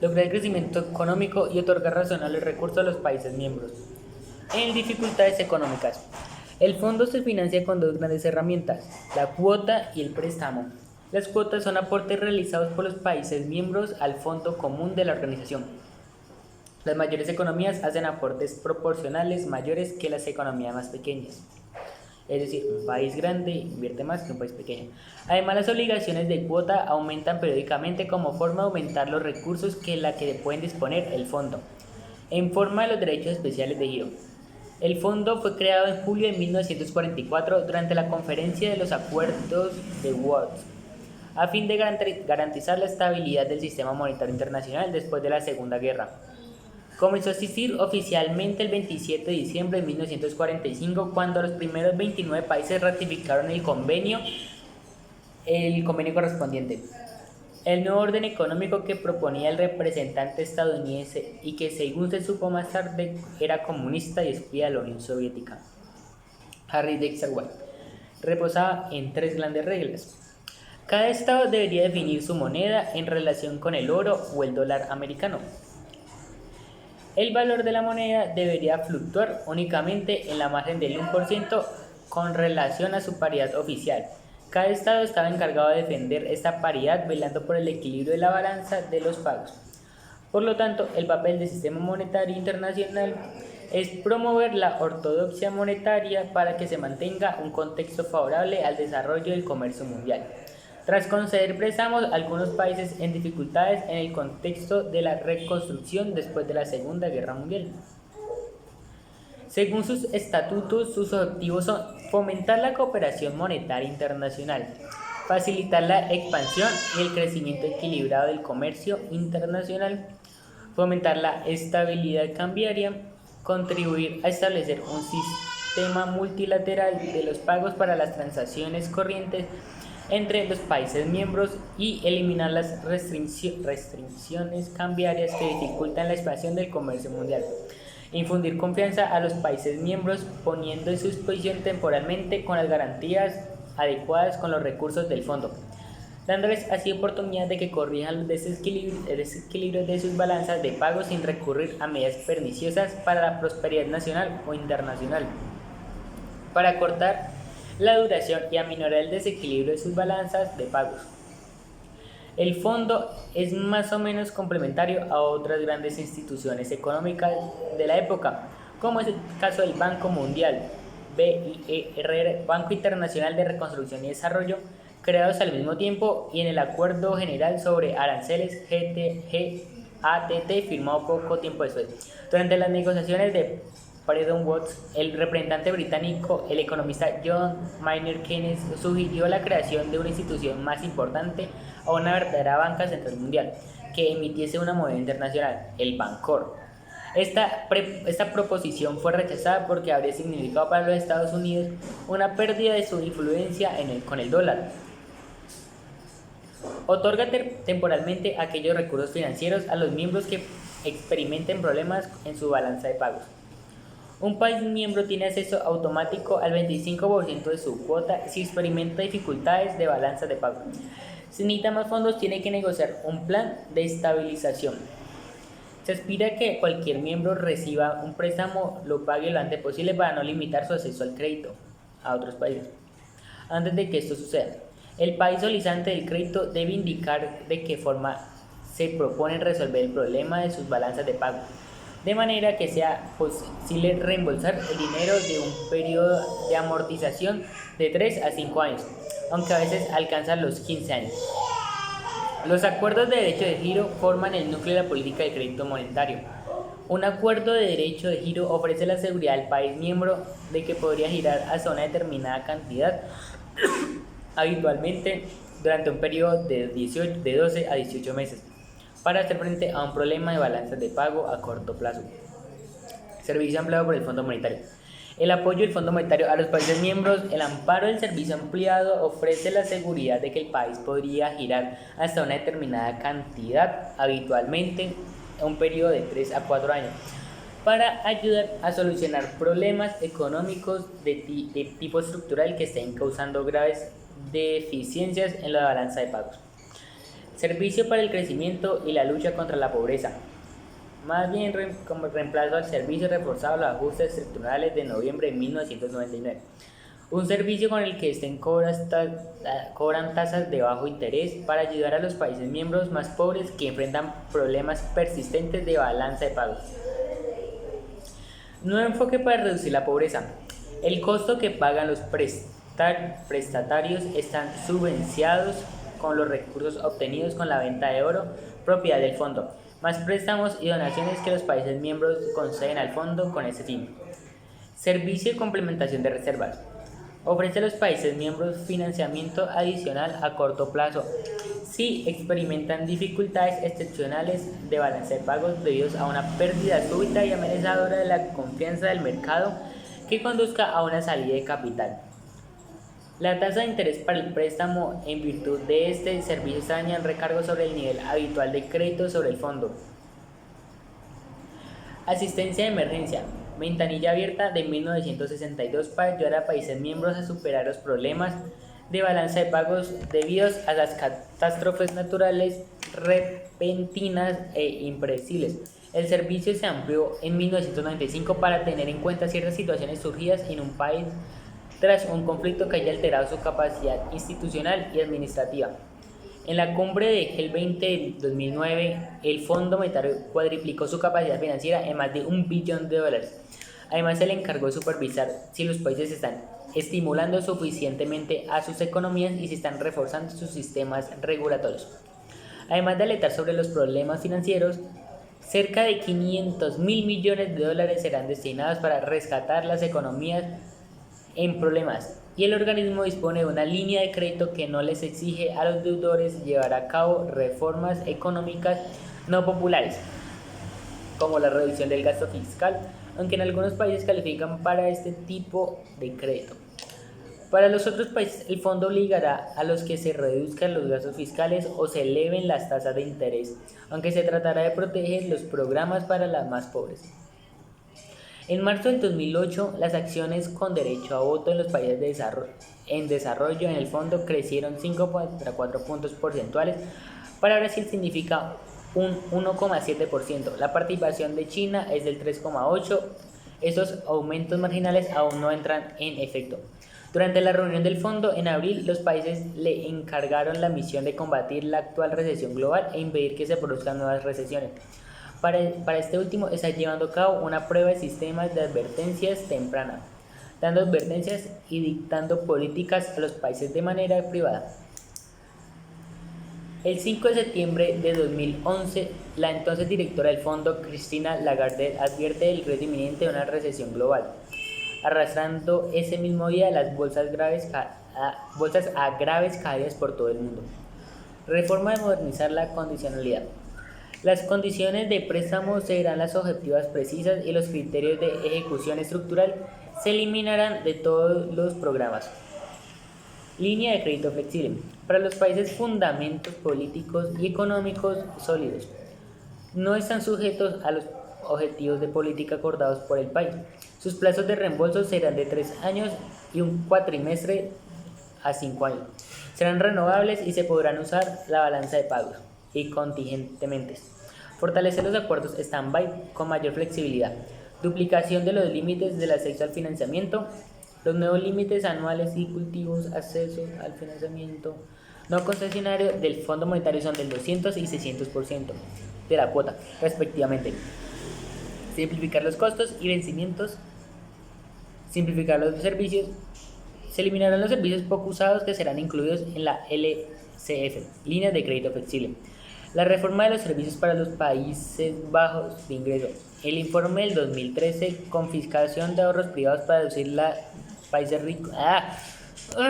lograr el crecimiento económico y otorgar razonables recursos a los países miembros. En dificultades económicas, el fondo se financia con dos grandes herramientas, la cuota y el préstamo. Las cuotas son aportes realizados por los países miembros al fondo común de la organización. Las mayores economías hacen aportes proporcionales mayores que las economías más pequeñas. Es decir, un país grande invierte más que un país pequeño. Además, las obligaciones de cuota aumentan periódicamente como forma de aumentar los recursos que pueden disponer el fondo, en forma de los derechos especiales de giro. El fondo fue creado en julio de 1944 durante la Conferencia de los Acuerdos de Watts, a fin de garantizar la estabilidad del sistema monetario internacional después de la Segunda Guerra. Comenzó a existir oficialmente el 27 de diciembre de 1945, cuando los primeros 29 países ratificaron el convenio correspondiente. El nuevo orden económico que proponía el representante estadounidense y que, según se supo más tarde, era comunista y espía de la Unión Soviética, Harry Dexter White, reposaba en tres grandes reglas. Cada estado debería definir su moneda en relación con el oro o el dólar americano. El valor de la moneda debería fluctuar únicamente en la margen del 1% con relación a su paridad oficial. Cada estado estaba encargado de defender esta paridad velando por el equilibrio de la balanza de los pagos. Por lo tanto, el papel del sistema monetario internacional es promover la ortodoxia monetaria para que se mantenga un contexto favorable al desarrollo del comercio mundial. Tras conceder préstamos a algunos países en dificultades en el contexto de la reconstrucción después de la Segunda Guerra Mundial. Según sus estatutos, sus objetivos son fomentar la cooperación monetaria internacional, facilitar la expansión y el crecimiento equilibrado del comercio internacional, fomentar la estabilidad cambiaria, contribuir a establecer un sistema multilateral de los pagos para las transacciones corrientes entre los países miembros y eliminar las restricciones cambiarias que dificultan la expansión del comercio mundial. Infundir confianza a los países miembros poniendo en su disposición temporalmente con las garantías adecuadas con los recursos del fondo, dándoles así oportunidad de que corrijan los desequilibrios de sus balanzas de pago sin recurrir a medidas perniciosas para la prosperidad nacional o internacional. Para acortar la duración y aminorar el desequilibrio de sus balanzas de pagos. El fondo es más o menos complementario a otras grandes instituciones económicas de la época, como es el caso del Banco Mundial, BIR, Banco Internacional de Reconstrucción y Desarrollo, creados al mismo tiempo, y en el Acuerdo General sobre Aranceles GATT, firmado poco tiempo después. Durante las negociaciones de Bretton Woods, el representante británico, el economista John Maynard Keynes, sugirió la creación de una institución más importante a una verdadera banca central mundial, que emitiese una moneda internacional, el Bancor. Esta proposición fue rechazada porque habría significado para los Estados Unidos una pérdida de su influencia con el dólar. Otorga temporalmente aquellos recursos financieros a los miembros que experimenten problemas en su balanza de pagos. Un país miembro tiene acceso automático al 25% de su cuota si experimenta dificultades de balanza de pago. Si necesita más fondos, tiene que negociar un plan de estabilización. Se aspira a que cualquier miembro reciba un préstamo, lo pague lo antes posible para no limitar su acceso al crédito a otros países. Antes de que esto suceda, el país solicitante del crédito debe indicar de qué forma se propone resolver el problema de sus balanzas de pago, de manera que sea posible reembolsar el dinero de un periodo de amortización de 3 a 5 años, aunque a veces alcanzan los 15 años. Los acuerdos de derecho de giro forman el núcleo de la política de crédito monetario. Un acuerdo de derecho de giro ofrece la seguridad al país miembro de que podría girar hasta una determinada cantidad, habitualmente durante un periodo de 12 a 18 meses, para hacer frente a un problema de balanzas de pago a corto plazo. Servicio empleado por el Fondo Monetario. El apoyo del Fondo Monetario a los países miembros. El amparo del servicio ampliado ofrece la seguridad de que el país podría girar hasta una determinada cantidad, habitualmente un periodo de 3 a 4 años, para ayudar a solucionar problemas económicos de tipo estructural que estén causando graves deficiencias en la balanza de pagos. Servicio para el crecimiento y la lucha contra la pobreza. Más bien como reemplazo al servicio reforzado a los ajustes estructurales de noviembre de 1999. Un servicio con el que cobran tasas de bajo interés para ayudar a los países miembros más pobres que enfrentan problemas persistentes de balanza de pagos. Nuevo enfoque para reducir la pobreza. El costo que pagan los prestatarios están subvenciados con los recursos obtenidos con la venta de oro, propiedad del fondo, más préstamos y donaciones que los países miembros conceden al fondo con ese fin. Servicio de complementación de reservas. Ofrece a los países miembros financiamiento adicional a corto plazo si experimentan dificultades excepcionales de balance de pagos debido a una pérdida súbita y amenazadora de la confianza del mercado que conduzca a una salida de capital. La tasa de interés para el préstamo en virtud de este servicio extraña el recargo sobre el nivel habitual de crédito sobre el fondo. Asistencia de emergencia. Ventanilla abierta de 1962 para ayudar a países miembros a superar los problemas de balanza de pagos debidos a las catástrofes naturales repentinas e impredecibles. El servicio se amplió en 1995 para tener en cuenta ciertas situaciones surgidas en un país tras un conflicto que haya alterado su capacidad institucional y administrativa. En la cumbre de G20 de 2009, el Fondo Monetario cuadriplicó su capacidad financiera en más de $1 billón. Además, se le encargó supervisar si los países están estimulando suficientemente a sus economías y si están reforzando sus sistemas regulatorios. Además de alertar sobre los problemas financieros, cerca de $500 mil millones serán destinados para rescatar las economías en problemas, y el organismo dispone de una línea de crédito que no les exige a los deudores llevar a cabo reformas económicas no populares, como la reducción del gasto fiscal, aunque en algunos países califican para este tipo de crédito. Para los otros países, el fondo obligará a los que se reduzcan los gastos fiscales o se eleven las tasas de interés, aunque se tratará de proteger los programas para las más pobres. En marzo del 2008, las acciones con derecho a voto en los países en desarrollo en el fondo crecieron 5,4 puntos porcentuales. Para Brasil significa un 1,7%. La participación de China es del 3,8%. Estos aumentos marginales aún no entran en efecto. Durante la reunión del fondo en abril, los países le encargaron la misión de combatir la actual recesión global e impedir que se produzcan nuevas recesiones. Para este último está llevando a cabo una prueba de sistemas de advertencias temprana, dando advertencias y dictando políticas a los países de manera privada. El 5 de septiembre de 2011, la entonces directora del fondo, Christine Lagarde, advierte del riesgo inminente de una recesión global, arrastrando ese mismo día las bolsas a graves caídas por todo el mundo. Reforma de modernizar la condicionalidad. Las condiciones de préstamo serán las objetivas precisas y los criterios de ejecución estructural se eliminarán de todos los programas. Línea de crédito flexible. Para los países fundamentos políticos y económicos sólidos. No están sujetos a los objetivos de política acordados por el país. Sus plazos de reembolso serán de 3 años y un cuatrimestre a 5 años. Serán renovables y se podrán usar la balanza de pagos y contingentemente. Fortalecer los acuerdos stand-by con mayor flexibilidad. Duplicación de los límites del acceso al financiamiento. Los nuevos límites anuales y cultivos acceso al financiamiento no concesionario del Fondo Monetario son del 200 y 600% de la cuota, respectivamente. Simplificar los costos y vencimientos. Simplificar los servicios. Se eliminarán los servicios poco usados que serán incluidos en la LCF, líneas de crédito flexible. La reforma de los servicios para los países bajos de ingreso. El informe del 2013, confiscación de ahorros privados para reducir la países ricos.